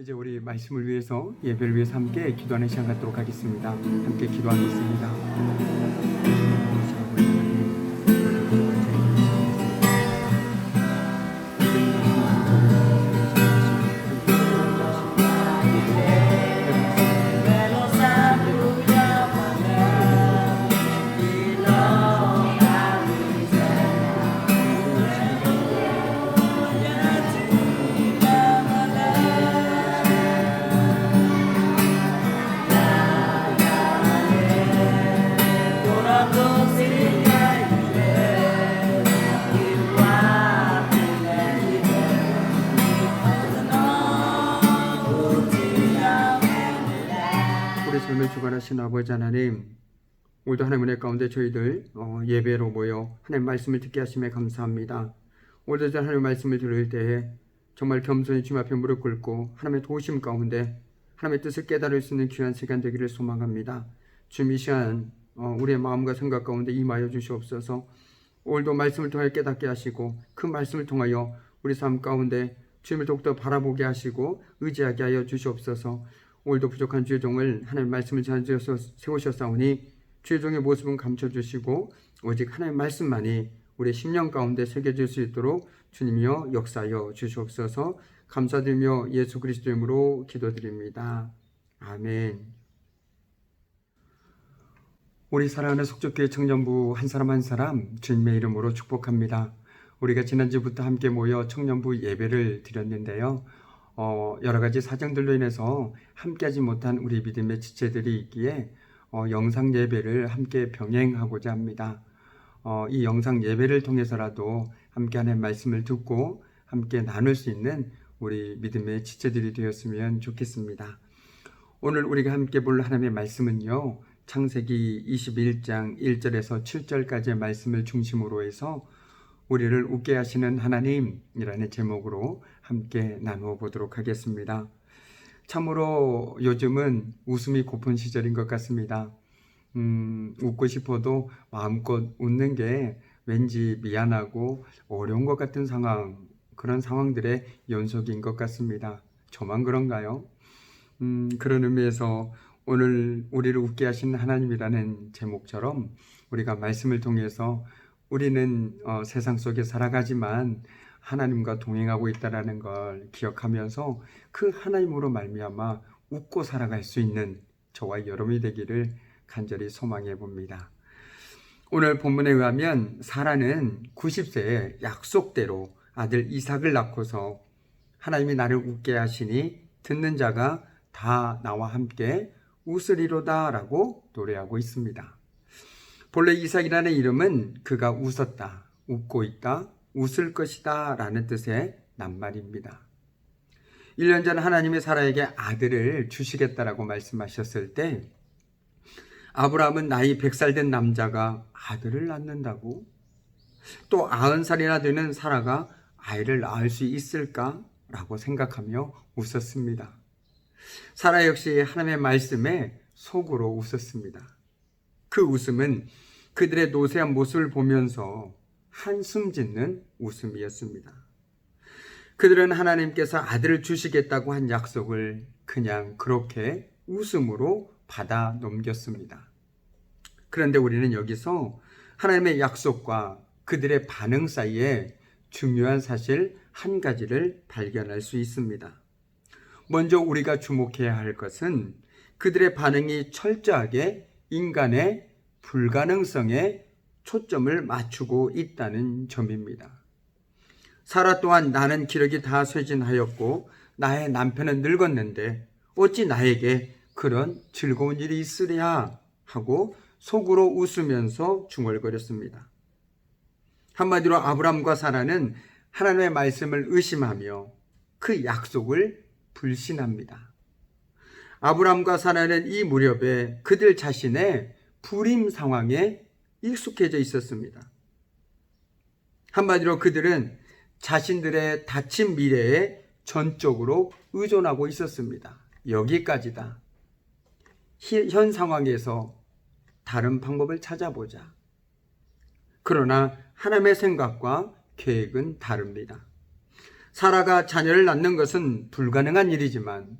이제 우리 말씀을 위해서 예배를 위해서 함께 기도하는 시간 갖도록 하겠습니다. 함께 기도하겠습니다. 우리 삶을 주관하신 아버지 하나님, 오늘도 하나님 은혜 가운데 저희들 예배로 모여 하나님 말씀을 듣게 하심에 감사합니다. 오늘도 하나님 말씀을 들을 때에 정말 겸손히 주님 앞에 무릎 꿇고 하나님의 도우심 가운데 하나님의 뜻을 깨달을 수 있는 귀한 시간 되기를 소망합니다. 주님, 이 시간 우리의 마음과 생각 가운데 임하여 주시옵소서. 오늘도 말씀을 통하여 깨닫게 하시고 그 말씀을 통하여 우리 삶 가운데 주님을 더욱더 바라보게 하시고 의지하게 하여 주시옵소서. 오늘도 부족한 주의 종을 하나님 말씀을 전하셔서 세우셨사오니 주의 종의 모습은 감춰주시고 오직 하나님 말씀만이 우리의 심령 가운데 새겨질 수 있도록 주님이여 역사하여 주시옵소서. 감사드리며 예수 그리스도 이름으로 기도드립니다. 아멘. 우리 사랑하는 속적교회 청년부 한 사람 한 사람 주님의 이름으로 축복합니다. 우리가 지난주부터 함께 모여 청년부 예배를 드렸는데요. 여러 가지 사정들로 인해서 함께하지 못한 우리 믿음의 지체들이 있기에 영상 예배를 함께 병행하고자 합니다. 이 영상 예배를 통해서라도 함께 하나님의 말씀을 듣고 함께 나눌 수 있는 우리 믿음의 지체들이 되었으면 좋겠습니다. 오늘 우리가 함께 볼 하나님의 말씀은요, 창세기 21장 1절에서 7절까지의 말씀을 중심으로 해서 우리를 웃게 하시는 하나님이라는 제목으로 함께 나누어 보도록 하겠습니다. 참으로 요즘은 웃음이 고픈 시절인 것 같습니다. 웃고 싶어도 마음껏 웃는 게 왠지 미안하고 어려운 것 같은 상황, 그런 상황들의 연속인 것 같습니다. 저만 그런가요? 그런 의미에서 오늘 우리를 웃게 하시는 하나님이라는 제목처럼 우리가 말씀을 통해서 우리는 세상 속에 살아가지만 하나님과 동행하고 있다는 걸 기억하면서 그 하나님으로 말미암아 웃고 살아갈 수 있는 저와 여러분이 되기를 간절히 소망해 봅니다. 오늘 본문에 의하면 사라는 90세에 약속대로 아들 이삭을 낳고서 하나님이 나를 웃게 하시니 듣는 자가 다 나와 함께 웃으리로다 라고 노래하고 있습니다. 본래 이삭이라는 이름은 그가 웃었다, 웃고 있다, 웃을 것이다 라는 뜻의 낱말입니다. 1년 전 하나님이 사라에게 아들을 주시겠다라고 말씀하셨을 때 아브라함은 나이 100살 된 남자가 아들을 낳는다고? 또 90살이나 되는 사라가 아이를 낳을 수 있을까? 라고 생각하며 웃었습니다. 사라 역시 하나님의 말씀에 속으로 웃었습니다. 그 웃음은 그들의 노쇠한 모습을 보면서 한숨 짓는 웃음이었습니다. 그들은 하나님께서 아들을 주시겠다고 한 약속을 그냥 그렇게 웃음으로 받아 넘겼습니다. 그런데 우리는 여기서 하나님의 약속과 그들의 반응 사이에 중요한 사실 한 가지를 발견할 수 있습니다. 먼저 우리가 주목해야 할 것은 그들의 반응이 철저하게 인간의 불가능성에 초점을 맞추고 있다는 점입니다. 사라 또한 나는 기력이 다 쇠진하였고 나의 남편은 늙었는데 어찌 나에게 그런 즐거운 일이 있으랴 하고 속으로 웃으면서 중얼거렸습니다. 한마디로 아브람과 사라는 하나님의 말씀을 의심하며 그 약속을 불신합니다. 아브람과 사라는 이 무렵에 그들 자신의 불임 상황에 익숙해져 있었습니다. 한마디로 그들은 자신들의 닫힌 미래에 전적으로 의존하고 있었습니다. 여기까지다. 현 상황에서 다른 방법을 찾아보자. 그러나 하나님의 생각과 계획은 다릅니다. 사라가 자녀를 낳는 것은 불가능한 일이지만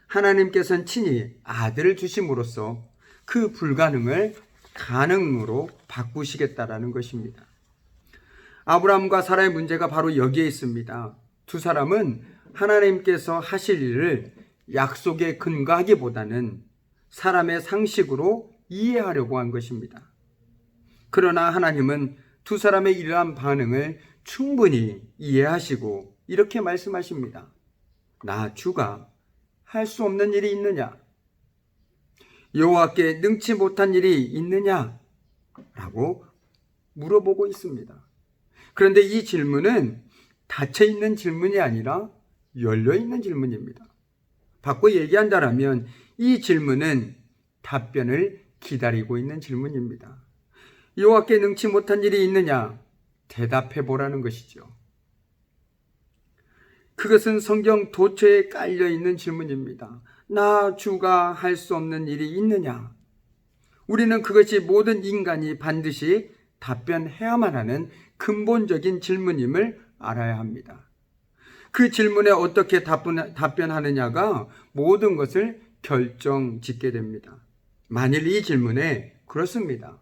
하나님께서는 친히 아들을 주심으로써 그 불가능을 가능으로 바꾸시겠다라는 것입니다. 아브라함과 사라의 문제가 바로 여기에 있습니다. 두 사람은 하나님께서 하실 일을 약속에 근거하기보다는 사람의 상식으로 이해하려고 한 것입니다. 그러나 하나님은 두 사람의 이러한 반응을 충분히 이해하시고 이렇게 말씀하십니다. 나 주가 할 수 없는 일이 있느냐? 여호와께 능치 못한 일이 있느냐? 라고 물어보고 있습니다. 그런데 이 질문은 닫혀있는 질문이 아니라 열려있는 질문입니다. 바꿔 얘기한다면 이 질문은 답변을 기다리고 있는 질문입니다. 여호와께 능치 못한 일이 있느냐? 대답해 보라는 것이죠. 그것은 성경 도처에 깔려있는 질문입니다. 나 주가 할 수 없는 일이 있느냐? 우리는 그것이 모든 인간이 반드시 답변해야만 하는 근본적인 질문임을 알아야 합니다. 그 질문에 어떻게 답변하느냐가 모든 것을 결정짓게 됩니다. 만일 이 질문에 그렇습니다.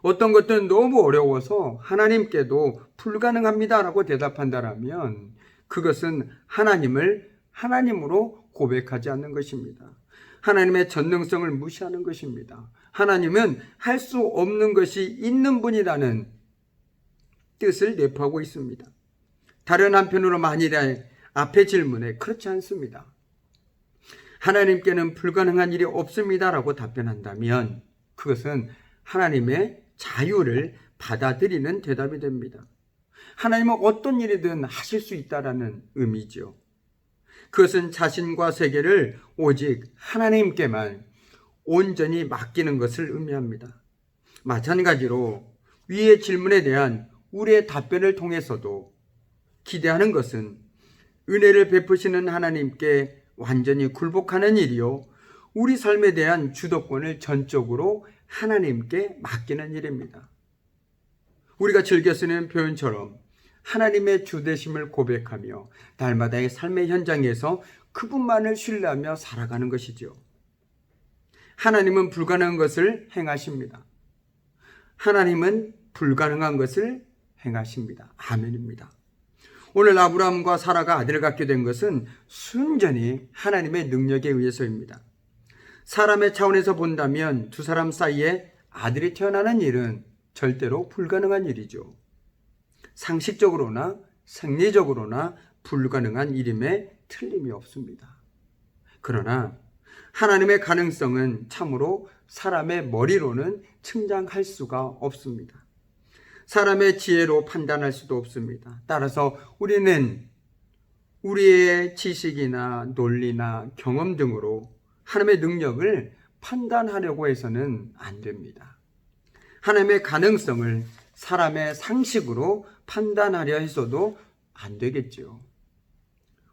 어떤 것들은 너무 어려워서 하나님께도 불가능합니다라고 대답한다면 그것은 하나님을 하나님으로 고백하지 않는 것입니다. 하나님의 전능성을 무시하는 것입니다. 하나님은 할 수 없는 것이 있는 분이라는 뜻을 내포하고 있습니다. 다른 한편으로 만일에 앞의 질문에 그렇지 않습니다. 하나님께는 불가능한 일이 없습니다라고 답변한다면 그것은 하나님의 자유를 받아들이는 대답이 됩니다. 하나님은 어떤 일이든 하실 수 있다라는 의미죠. 그것은 자신과 세계를 오직 하나님께만 온전히 맡기는 것을 의미합니다. 마찬가지로 위의 질문에 대한 우리의 답변을 통해서도 기대하는 것은 은혜를 베푸시는 하나님께 완전히 굴복하는 일이요, 우리 삶에 대한 주도권을 전적으로 하나님께 맡기는 일입니다. 우리가 즐겨 쓰는 표현처럼 하나님의 주되심을 고백하며 날마다의 삶의 현장에서 그분만을 신뢰하며 살아가는 것이죠. 하나님은 불가능한 것을 행하십니다. 하나님은 불가능한 것을 행하십니다. 아멘입니다. 오늘 아브라함과 사라가 아들을 갖게 된 것은 순전히 하나님의 능력에 의해서입니다. 사람의 차원에서 본다면 두 사람 사이에 아들이 태어나는 일은 절대로 불가능한 일이죠. 상식적으로나 생리적으로나 불가능한 일임에 틀림이 없습니다. 그러나 하나님의 가능성은 참으로 사람의 머리로는 측량할 수가 없습니다. 사람의 지혜로 판단할 수도 없습니다. 따라서 우리는 우리의 지식이나 논리나 경험 등으로 하나님의 능력을 판단하려고 해서는 안 됩니다. 하나님의 가능성을 사람의 상식으로 판단하려 해서도 안 되겠죠.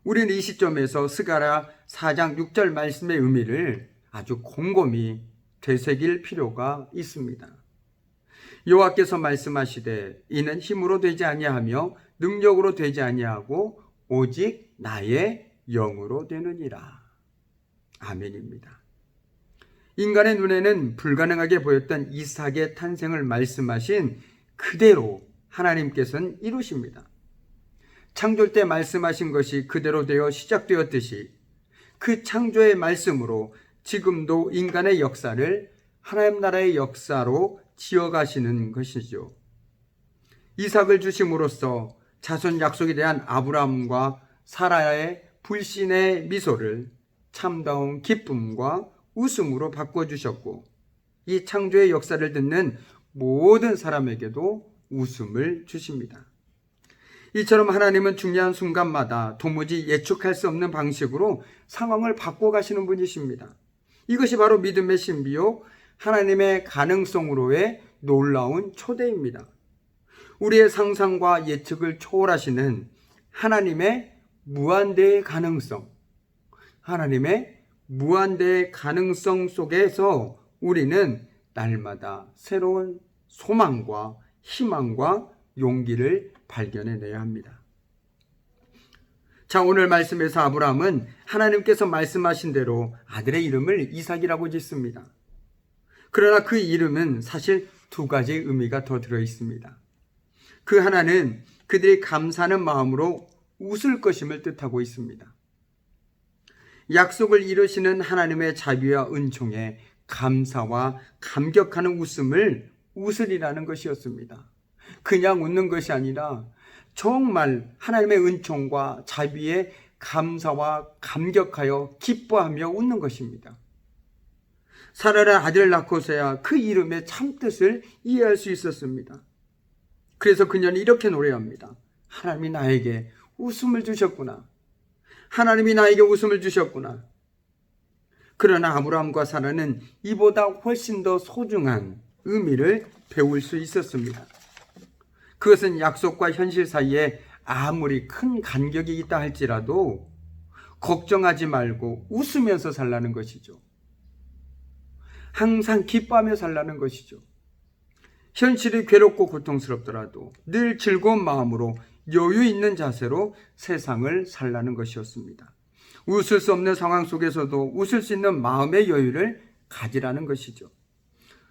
우리는 이 시점에서 스가랴 4장 6절 말씀의 의미를 아주 곰곰이 되새길 필요가 있습니다. 여호와께서 말씀하시되 이는 힘으로 되지 아니하며 능력으로 되지 아니하고 오직 나의 영으로 되느니라. 아멘입니다. 인간의 눈에는 불가능하게 보였던 이삭의 탄생을 말씀하신 그대로 하나님께서는 이루십니다. 창조 때 말씀하신 것이 그대로 되어 시작되었듯이 그 창조의 말씀으로 지금도 인간의 역사를 하나님 나라의 역사로 지어가시는 것이죠. 이삭을 주심으로써 자손 약속에 대한 아브라함과 사라의 불신의 미소를 참다운 기쁨과 웃음으로 바꿔주셨고, 이 창조의 역사를 듣는 모든 사람에게도 웃음을 주십니다. 이처럼 하나님은 중요한 순간마다 도무지 예측할 수 없는 방식으로 상황을 바꿔가시는 분이십니다. 이것이 바로 믿음의 신비요, 하나님의 가능성으로의 놀라운 초대입니다. 우리의 상상과 예측을 초월하시는 하나님의 무한대의 가능성, 하나님의 무한대의 가능성 속에서 우리는 날마다 새로운 소망과 희망과 용기를 발견해내야 합니다. 자, 오늘 말씀에서 아브라함은 하나님께서 말씀하신 대로 아들의 이름을 이삭이라고 짓습니다. 그러나 그 이름은 사실 두 가지 의미가 더 들어 있습니다. 그 하나는 그들이 감사하는 마음으로 웃을 것임을 뜻하고 있습니다. 약속을 이루시는 하나님의 자비와 은총에 감사와 감격하는 웃음을 웃으리라는 것이었습니다. 그냥 웃는 것이 아니라 정말 하나님의 은총과 자비에 감사와 감격하여 기뻐하며 웃는 것입니다. 사라는 아들을 낳고서야 그 이름의 참뜻을 이해할 수 있었습니다. 그래서 그녀는 이렇게 노래합니다. 하나님이 나에게 웃음을 주셨구나. 하나님이 나에게 웃음을 주셨구나. 그러나 아브라함과 사라는 이보다 훨씬 더 소중한 의미를 배울 수 있었습니다. 그것은 약속과 현실 사이에 아무리 큰 간격이 있다 할지라도 걱정하지 말고 웃으면서 살라는 것이죠. 항상 기뻐하며 살라는 것이죠. 현실이 괴롭고 고통스럽더라도 늘 즐거운 마음으로 여유 있는 자세로 세상을 살라는 것이었습니다. 웃을 수 없는 상황 속에서도 웃을 수 있는 마음의 여유를 가지라는 것이죠.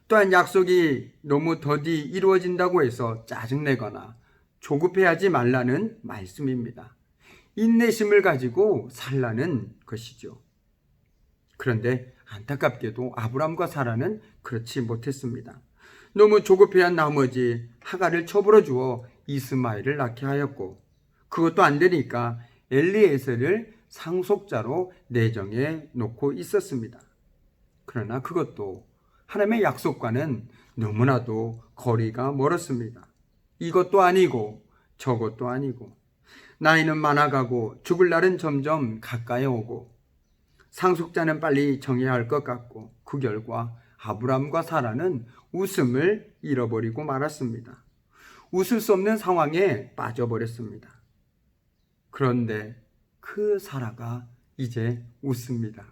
또한 약속이 너무 더디 이루어진다고 해서 짜증내거나 조급해하지 말라는 말씀입니다. 인내심을 가지고 살라는 것이죠. 그런데 안타깝게도 아브람과 사라는 그렇지 못했습니다. 너무 조급해한 나머지 하갈을 처벌어 주어 이스마엘을 낳게 하였고, 그것도 안 되니까 엘리에셀을 상속자로 내정해 놓고 있었습니다. 그러나 그것도 하나님의 약속과는 너무나도 거리가 멀었습니다. 이것도 아니고 저것도 아니고, 나이는 많아가고 죽을 날은 점점 가까이 오고, 상속자는 빨리 정해야 할 것 같고, 그 결과 아브람과 사라는 웃음을 잃어버리고 말았습니다. 웃을 수 없는 상황에 빠져버렸습니다. 그런데 그 사라가 이제 웃습니다.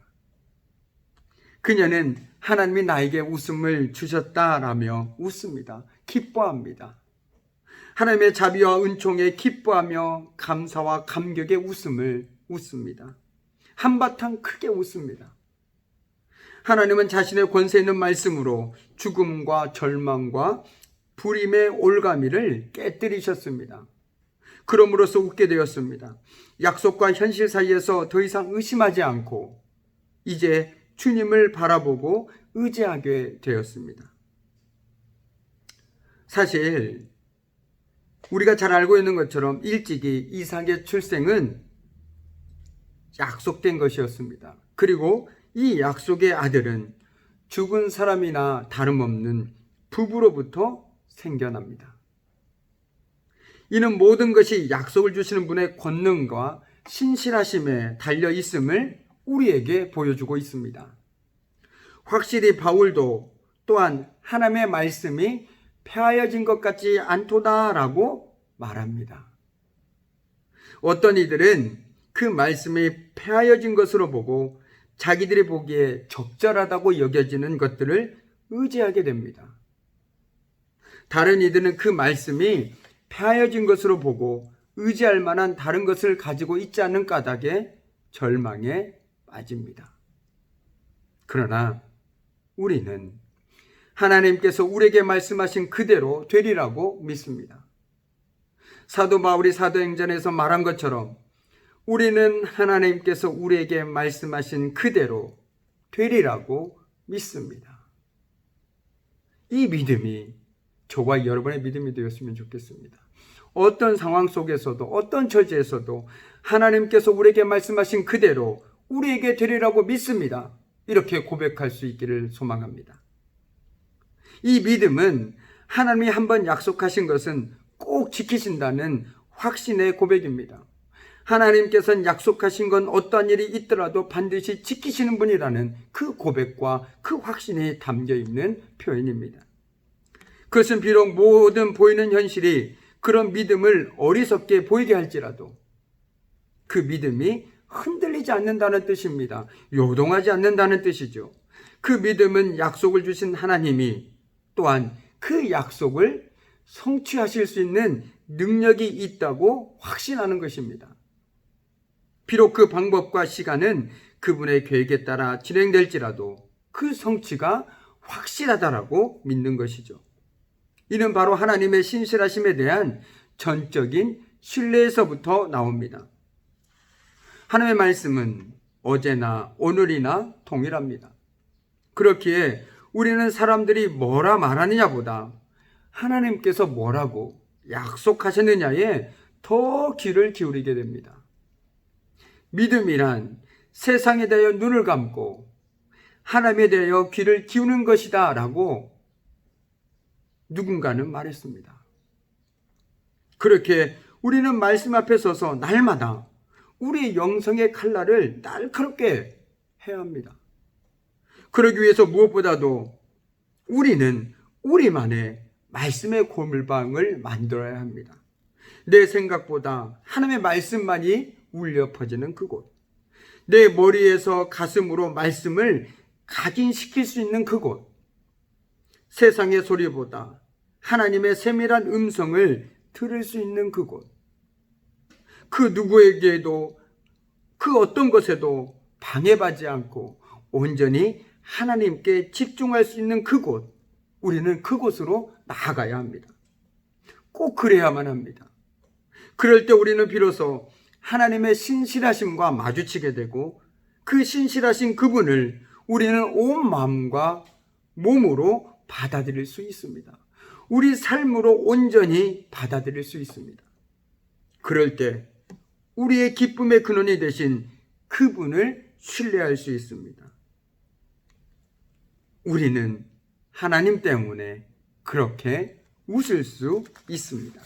그녀는 하나님이 나에게 웃음을 주셨다라며 웃습니다. 기뻐합니다. 하나님의 자비와 은총에 기뻐하며 감사와 감격의 웃음을 웃습니다. 한바탕 크게 웃습니다. 하나님은 자신의 권세 있는 말씀으로 죽음과 절망과 불임의 올가미를 깨뜨리셨습니다. 그럼으로써 웃게 되었습니다. 약속과 현실 사이에서 더 이상 의심하지 않고 이제 주님을 바라보고 의지하게 되었습니다. 사실 우리가 잘 알고 있는 것처럼 일찍이 이삭의 출생은 약속된 것이었습니다. 그리고 이 약속의 아들은 죽은 사람이나 다름없는 부부로부터 생겨납니다. 이는 모든 것이 약속을 주시는 분의 권능과 신실하심에 달려 있음을 우리에게 보여주고 있습니다. 확실히 바울도 또한 하나님의 말씀이 폐하여진 것 같지 않도다라고 말합니다. 어떤 이들은 그 말씀이 폐하여진 것으로 보고 자기들이 보기에 적절하다고 여겨지는 것들을 의지하게 됩니다. 다른 이들은 그 말씀이 폐하여진 것으로 보고 의지할 만한 다른 것을 가지고 있지 않는 까닭에 절망에 빠집니다. 그러나 우리는 하나님께서 우리에게 말씀하신 그대로 되리라고 믿습니다. 사도 바울이 사도행전에서 말한 것처럼 우리는 하나님께서 우리에게 말씀하신 그대로 되리라고 믿습니다. 이 믿음이 저와 여러분의 믿음이 되었으면 좋겠습니다. 어떤 상황 속에서도 어떤 처지에서도 하나님께서 우리에게 말씀하신 그대로 우리에게 되리라고 믿습니다. 이렇게 고백할 수 있기를 소망합니다. 이 믿음은 하나님이 한번 약속하신 것은 꼭 지키신다는 확신의 고백입니다. 하나님께서는 약속하신 건 어떠한 일이 있더라도 반드시 지키시는 분이라는 그 고백과 그 확신이 담겨 있는 표현입니다. 그것은 비록 모든 보이는 현실이 그런 믿음을 어리석게 보이게 할지라도 그 믿음이 흔들리지 않는다는 뜻입니다. 요동하지 않는다는 뜻이죠. 그 믿음은 약속을 주신 하나님이 또한 그 약속을 성취하실 수 있는 능력이 있다고 확신하는 것입니다. 비록 그 방법과 시간은 그분의 계획에 따라 진행될지라도 그 성취가 확실하다라고 믿는 것이죠. 이는 바로 하나님의 신실하심에 대한 전적인 신뢰에서부터 나옵니다. 하나님의 말씀은 어제나 오늘이나 동일합니다. 그렇기에 우리는 사람들이 뭐라 말하느냐보다 하나님께서 뭐라고 약속하셨느냐에 더 귀를 기울이게 됩니다. 믿음이란 세상에 대하여 눈을 감고 하나님에 대하여 귀를 기우는 것이다 라고 누군가는 말했습니다. 그렇게 우리는 말씀 앞에 서서 날마다 우리의 영성의 칼날을 날카롭게 해야 합니다. 그러기 위해서 무엇보다도 우리는 우리만의 말씀의 고물방을 만들어야 합니다. 내 생각보다 하나님의 말씀만이 울려 퍼지는 그곳, 내 머리에서 가슴으로 말씀을 각인시킬 수 있는 그곳, 세상의 소리보다 하나님의 세밀한 음성을 들을 수 있는 그곳, 그 누구에게도 그 어떤 것에도 방해받지 않고 온전히 하나님께 집중할 수 있는 그곳, 우리는 그곳으로 나아가야 합니다. 꼭 그래야만 합니다. 그럴 때 우리는 비로소 하나님의 신실하심과 마주치게 되고 그 신실하신 그분을 우리는 온 마음과 몸으로 받아들일 수 있습니다. 우리 삶으로 온전히 받아들일 수 있습니다. 그럴 때 우리의 기쁨의 근원이 되신 그분을 신뢰할 수 있습니다. 우리는 하나님 때문에 그렇게 웃을 수 있습니다.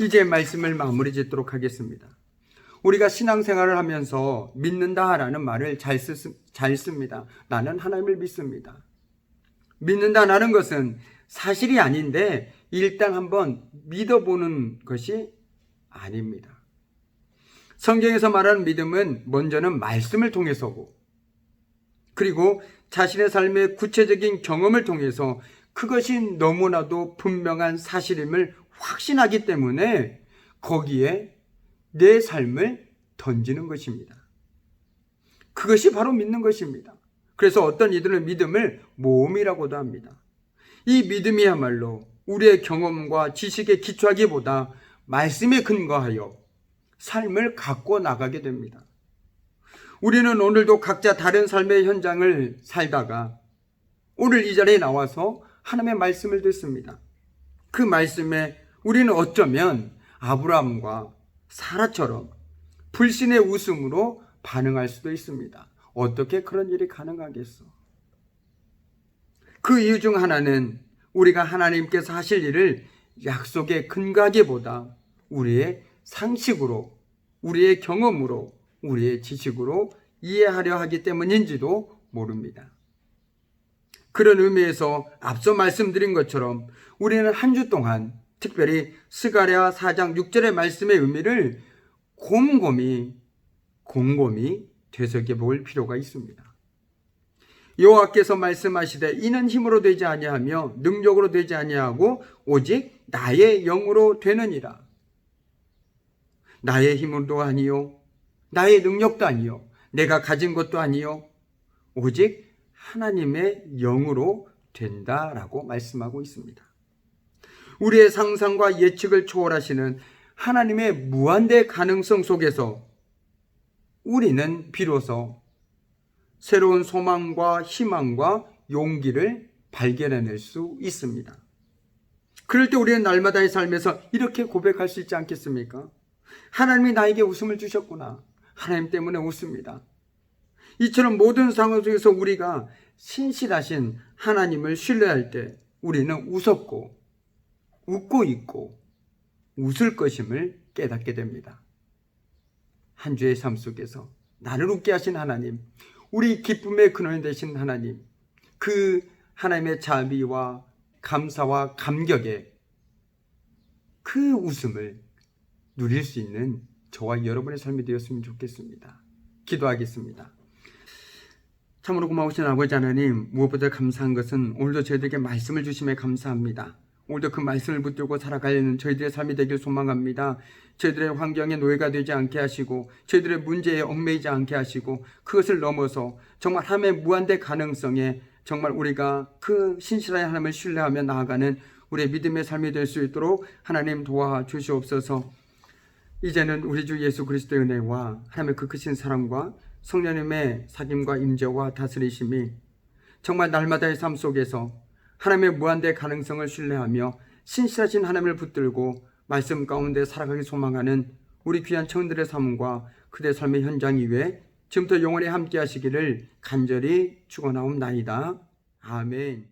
이제 말씀을 마무리 짓도록 하겠습니다. 우리가 신앙생활을 하면서 믿는다라는 말을 잘 씁니다. 나는 하나님을 믿습니다. 믿는다라는 것은 사실이 아닌데 일단 한번 믿어보는 것이 아닙니다. 성경에서 말하는 믿음은 먼저는 말씀을 통해서고, 그리고 자신의 삶의 구체적인 경험을 통해서 그것이 너무나도 분명한 사실임을 확신하기 때문에 거기에 내 삶을 던지는 것입니다. 그것이 바로 믿는 것입니다. 그래서 어떤 이들은 믿음을 모험이라고도 합니다. 이 믿음이야말로 우리의 경험과 지식에 기초하기보다 말씀에 근거하여 삶을 갖고 나가게 됩니다. 우리는 오늘도 각자 다른 삶의 현장을 살다가 오늘 이 자리에 나와서 하나님의 말씀을 듣습니다. 그 말씀에 우리는 어쩌면 아브라함과 사라처럼 불신의 웃음으로 반응할 수도 있습니다. 어떻게 그런 일이 가능하겠어? 그 이유 중 하나는 우리가 하나님께서 하실 일을 약속에 근거하기보다 우리의 상식으로, 우리의 경험으로, 우리의 지식으로 이해하려 하기 때문인지도 모릅니다. 그런 의미에서 앞서 말씀드린 것처럼 우리는 한 주 동안 특별히 스가랴 4장 6절의 말씀의 의미를 곰곰이 되새겨 볼 필요가 있습니다. 여호와께서 말씀하시되 이는 힘으로 되지 아니하며 능력으로 되지 아니하고 오직 나의 영으로 되느니라. 나의 힘으로도 아니요, 나의 능력도 아니요, 내가 가진 것도 아니요, 오직 하나님의 영으로 된다라고 말씀하고 있습니다. 우리의 상상과 예측을 초월하시는 하나님의 무한대 가능성 속에서 우리는 비로소 새로운 소망과 희망과 용기를 발견해낼 수 있습니다. 그럴 때 우리는 날마다의 삶에서 이렇게 고백할 수 있지 않겠습니까? 하나님이 나에게 웃음을 주셨구나. 하나님 때문에 웃습니다. 이처럼 모든 상황 속에서 우리가 신실하신 하나님을 신뢰할 때 우리는 웃고 있고 웃을 것임을 깨닫게 됩니다. 한 주의 삶 속에서 나를 웃게 하신 하나님, 우리 기쁨의 근원 되신 하나님, 그 하나님의 자비와 감사와 감격에 그 웃음을 누릴 수 있는 저와 여러분의 삶이 되었으면 좋겠습니다. 기도하겠습니다. 참으로 고마우신 아버지 하나님, 무엇보다 감사한 것은 오늘도 저희들에게 말씀을 주심에 감사합니다. 오늘도 그 말씀을 붙들고 살아가는 저희들의 삶이 되길 소망합니다. 저희들의 환경에 노예가 되지 않게 하시고 저희들의 문제에 얽매이지 않게 하시고 그것을 넘어서 정말 하나님의 무한대 가능성에 정말 우리가 그 신실한 하나님을 신뢰하며 나아가는 우리의 믿음의 삶이 될 수 있도록 하나님 도와주시옵소서. 이제는 우리 주 예수 그리스도의 은혜와 하나님의 그 크신 사랑과 성령님의 사귐과 임재와 다스리심이 정말 날마다의 삶 속에서 하나님의 무한대 가능성을 신뢰하며 신실하신 하나님을 붙들고 말씀 가운데 살아가기 소망하는 우리 귀한 청년들의 삶과 그들의 삶의 현장 위에 지금부터 영원히 함께 하시기를 간절히 축원하옵나이다. 아멘.